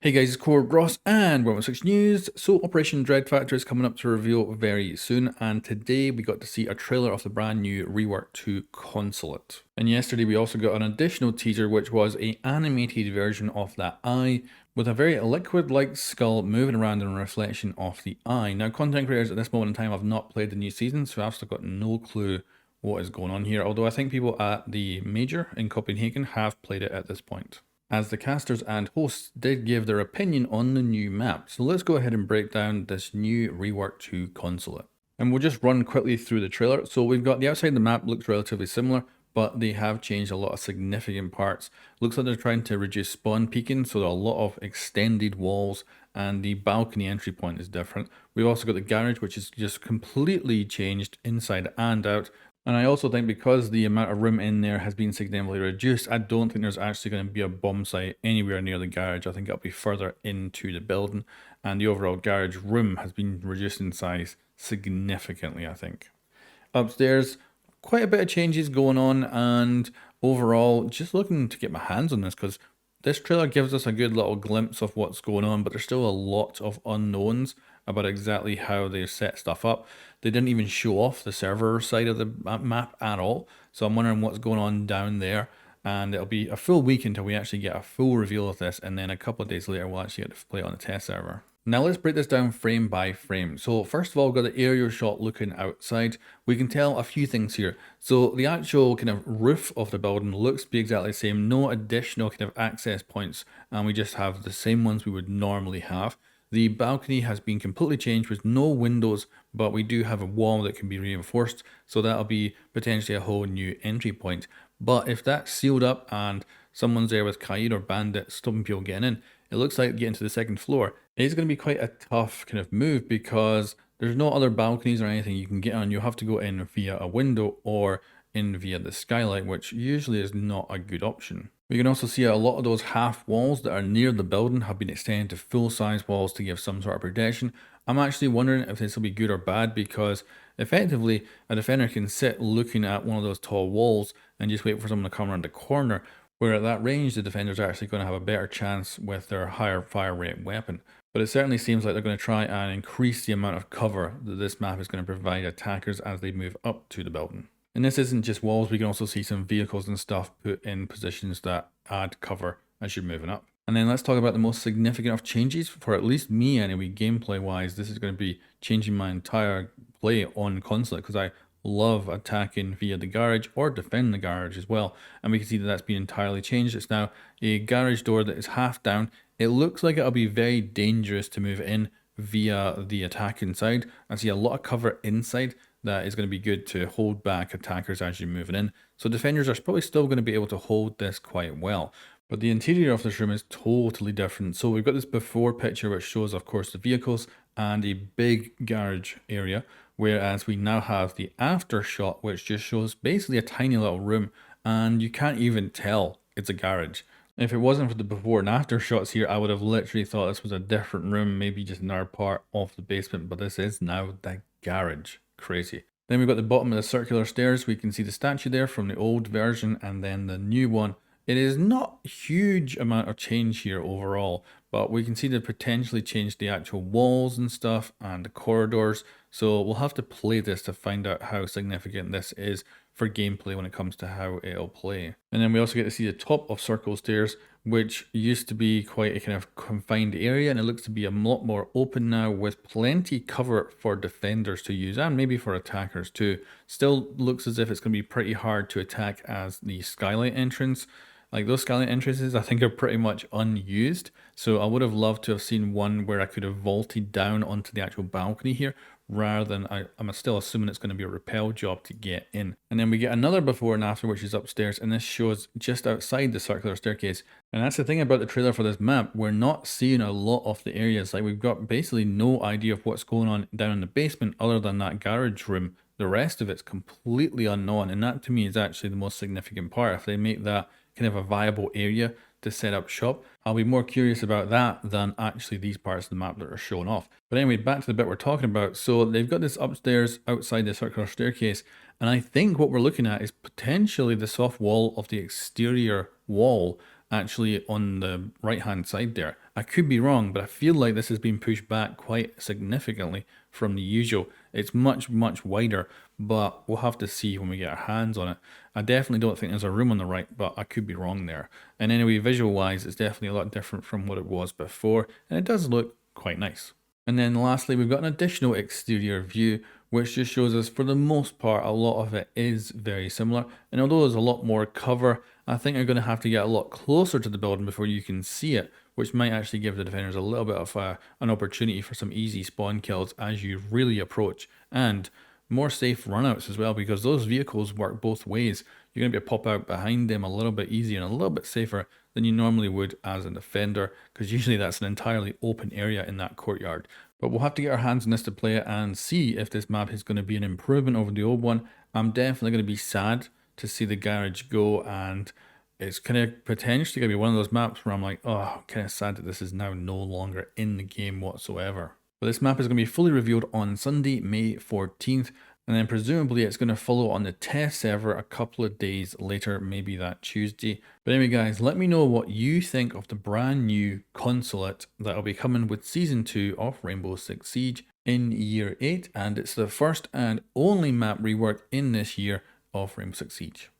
Hey guys, it's Core Ross and welcome to 6 News. So Operation Dread Factor is coming up to reveal very soon, and today we got to see a trailer of the brand new Rework 2 Consulate. And yesterday we also got an additional teaser which was an animated version of that eye with a very liquid-like skull moving around in a reflection of the eye. Now content creators at this moment in time have not played the new season, so I've still got no clue what is going on here, although I think people at the Major in Copenhagen have played it at this point, as the casters and hosts did give their opinion on the new map. So let's go ahead and break down this new Rework 2 Consulate. And we'll just run quickly through the trailer. So we've got the outside of the map looks relatively similar, but they have changed a lot of significant parts. Looks like they're trying to reduce spawn peeking, so there are a lot of extended walls, and the balcony entry point is different. We've also got the garage, which is just completely changed inside and out. And I also think because the amount of room in there has been significantly reduced, I don't think there's actually going to be a bomb site anywhere near the garage. I think it'll be further into the building, and the overall garage room has been reduced in size significantly, I think. Upstairs, quite a bit of changes going on, and overall, just looking to get my hands on this because this trailer gives us a good little glimpse of what's going on, but there's still a lot of unknowns about exactly how they set stuff up. They didn't even show off the server side of the map at all, so I'm wondering what's going on down there. And it'll be a full week until we actually get a full reveal of this, and then a couple of days later we'll actually get to play it on the test server. Now let's break this down frame by frame. So first of all, we've got the aerial shot looking outside. We can tell a few things here. So the actual kind of roof of the building looks to be exactly the same. No additional kind of access points, and we just have the same ones we would normally have. The balcony has been completely changed with no windows, but we do have a wall that can be reinforced, so that'll be potentially a whole new entry point. But if that's sealed up and someone's there with Kaid or Bandit stopping people getting in, it looks like getting to the second floor is going to be quite a tough kind of move because there's no other balconies or anything you can get on. You'll have to go in via a window or in via the skylight, which usually is not a good option. We can also see a lot of those half walls that are near the building have been extended to full size walls to give some sort of protection. I'm actually wondering if this will be good or bad because effectively a defender can sit looking at one of those tall walls and just wait for someone to come around the corner, where at that range the defenders are actually going to have a better chance with their higher fire rate weapon. But it certainly seems like they're going to try and increase the amount of cover that this map is going to provide attackers as they move up to the building. And this isn't just walls, we can also see some vehicles and stuff put in positions that add cover as you're moving up. And then let's talk about the most significant of changes, for at least me anyway, gameplay wise. This is going to be changing my entire play on Consulate because I love attacking via the garage or defend the garage as well. And we can see that that's been entirely changed. It's now a garage door that is half down. It looks like it'll be very dangerous to move in via the attacking side. I see a lot of cover inside that is going to be good to hold back attackers as you're moving in. So defenders are probably still going to be able to hold this quite well. But the interior of this room is totally different. So we've got this before picture which shows, of course, the vehicles and a big garage area, whereas we now have the after shot which just shows basically a tiny little room, and you can't even tell it's a garage. If it wasn't for the before and after shots here, I would have literally thought this was a different room, maybe just another part of the basement, but this is now the garage. Crazy. Then we've got the bottom of the circular stairs. We can see the statue there from the old version and then the new one. It is not a huge amount of change here overall, but we can see they potentially change the actual walls and stuff and the corridors. So we'll have to play this to find out how significant this is for gameplay when it comes to how it'll play. And then we also get to see the top of circle stairs, which used to be quite a kind of confined area, and it looks to be a lot more open now with plenty cover for defenders to use and maybe for attackers too. Still looks as if it's going to be pretty hard to attack as the skylight entrance. Like those skylight entrances I think are pretty much unused, so I would have loved to have seen one where I could have vaulted down onto the actual balcony here rather than, I'm still assuming it's going to be a rappel job to get in. And then we get another before and after which is upstairs, and this shows just outside the circular staircase. And that's the thing about the trailer for this map, we're not seeing a lot of the areas. Like we've got basically no idea of what's going on down in the basement other than that garage room. The rest of it's completely unknown, and that to me is actually the most significant part. If they make that kind of a viable area to set up shop, I'll be more curious about that than actually these parts of the map that are shown off. But anyway, back to the bit we're talking about. So they've got this upstairs outside the circular staircase, and I think what we're looking at is potentially the soft wall of the exterior wall actually on the right hand side there. I could be wrong, but I feel like this has been pushed back quite significantly from the usual. It's much wider, but we'll have to see when we get our hands on it. I definitely don't think there's a room on the right, but I could be wrong there. And anyway, visual wise, it's definitely a lot different from what it was before, and it does look quite nice. And then lastly, we've got an additional exterior view, which just shows us for the most part, a lot of it is very similar. And although there's a lot more cover, I think you're going to have to get a lot closer to the building before you can see it, which might actually give the defenders a little bit of an opportunity for some easy spawn kills as you really approach. And more safe runouts as well, because those vehicles work both ways. You're going to be able to pop out behind them a little bit easier and a little bit safer than you normally would as a defender, because usually that's an entirely open area in that courtyard. But we'll have to get our hands on this to play it and see if this map is going to be an improvement over the old one. I'm definitely going to be sad to see the garage go, and it's kind of potentially going to be one of those maps where I'm like, oh, I'm kind of sad that this is now no longer in the game whatsoever. But this map is going to be fully revealed on Sunday, May 14th, and then presumably it's going to follow on the test server a couple of days later, maybe that Tuesday. But anyway guys, let me know what you think of the brand new Consulate that'll be coming with Season 2 of Rainbow Six Siege in Year 8, and it's the first and only map rework in this year of Rainbow Six Siege.